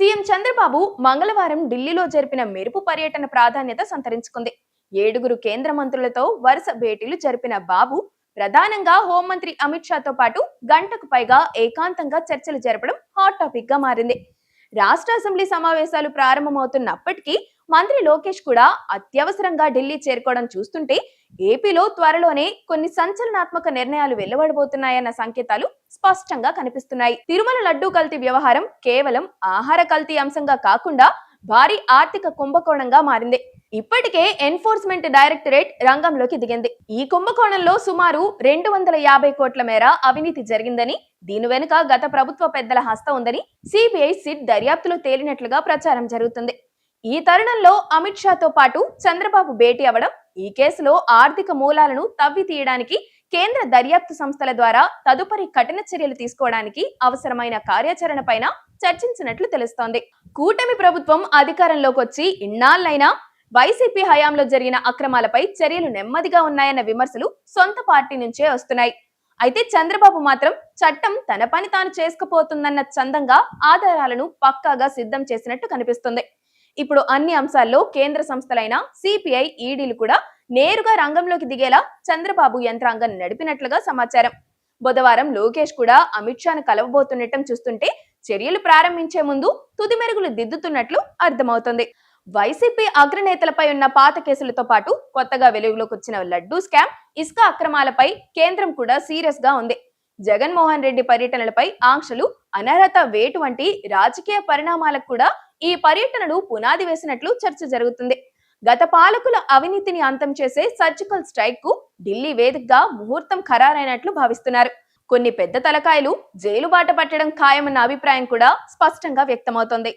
CM Chandrababu మంగళవారం ఢిల్లీలో జరిపిన మెరుపు పర్యటన ప్రాధాన్యత సంతరించుకుంది. 7 కేంద్ర మంత్రులతో వరుస భేటీలు జరిపిన బాబు ప్రధానంగా హోంమంత్రి అమిత్ షాతో పాటు గంటకు పైగా ఏకాంతంగా చర్చలు జరపడం హాట్ టాపిక్ గా మారింది. రాష్ట్ర అసెంబ్లీ సమావేశాలు ప్రారంభమవుతున్నప్పటికీ మంత్రి లోకేష్ కూడా అత్యవసరంగా ఢిల్లీ చేరుకోవడం చూస్తుంటే ఏపీలో త్వరలోనే కొన్ని సంచలనాత్మక నిర్ణయాలు వెలువడబోతున్నాయన్న సంకేతాలు స్పష్టంగా కనిపిస్తున్నాయి. తిరుమల లడ్డూ కల్తీ వ్యవహారం కేవలం ఆహార కల్తీ అంశంగా కాకుండా భారీ ఆర్థిక కుంభకోణంగా మారింది. ఇప్పటికే ఎన్ఫోర్స్మెంట్ డైరెక్టరేట్ రంగంలోకి దిగింది. ఈ కుంభకోణంలో సుమారు 250 కోట్ల మేర అవినీతి జరిగిందని, దీని వెనుక గత ప్రభుత్వ పెద్దల హస్తం ఉందని సిబిఐ సిట్ దర్యాప్తులో తేలినట్లుగా ప్రచారం జరుగుతుంది. ఈ తరుణంలో అమిత్ షాతో పాటు చంద్రబాబు భేటీ అవడం ఈ కేసులో ఆర్థిక మూలాలను తవ్వి తీయడానికి, కేంద్ర దర్యాప్తు సంస్థల ద్వారా తదుపరి కఠిన చర్యలు తీసుకోవడానికి అవసరమైన కార్యాచరణ పైన చర్చించినట్లు తెలుస్తోంది. కూటమి ప్రభుత్వం అధికారంలోకి వచ్చి ఇన్నాళ్లైనా వైసీపీ హయాంలో జరిగిన అక్రమాలపై చర్యలు నెమ్మదిగా ఉన్నాయన్న విమర్శలు సొంత పార్టీ నుంచే వస్తున్నాయి. అయితే చంద్రబాబు మాత్రం చట్టం తన పని తాను చేసుకుపోతుందన్న చందంగా ఆధారాలను పక్కాగా సిద్ధం చేసినట్టు కనిపిస్తుంది. ఇప్పుడు అన్ని అంశాల్లో కేంద్ర సంస్థలైన సిపిఐ, ఈడీలు కూడా నేరుగా రంగంలోకి దిగేలా చంద్రబాబు యంత్రాంగం నడిపినట్లుగా సమాచారం. బుధవారం లోకేష్ కూడా అమిత్ షాను కలవబోతుండటం చూస్తుంటే చర్యలు ప్రారంభించే ముందు తుది మెరుగులు దిద్దుతున్నట్లు అర్థమవుతుంది. వైసీపీ అగ్రనేతలపై ఉన్న పాత కేసులతో పాటు కొత్తగా వెలుగులోకి వచ్చిన లడ్డూ స్కామ్, ఇసుక అక్రమాలపై కేంద్రం కూడా సీరియస్ గా ఉంది. జగన్మోహన్ రెడ్డి పర్యటనలపై ఆంక్షలు, అనర్హత వేటు వంటి రాజకీయ పరిణామాలకు కూడా ఈ పర్యటనలు పునాది వేసినట్లు చర్చ జరుగుతుంది. గత పాలకుల అవినీతిని అంతం చేసే సర్జికల్ స్ట్రైక్ కు ఢిల్లీ వేదికగా ముహూర్తం ఖరారైనట్లు భావిస్తున్నారు. కొన్ని పెద్ద తలకాయలు జైలు బాట పట్టడం ఖాయమన్న అభిప్రాయం కూడా స్పష్టంగా వ్యక్తమవుతోంది.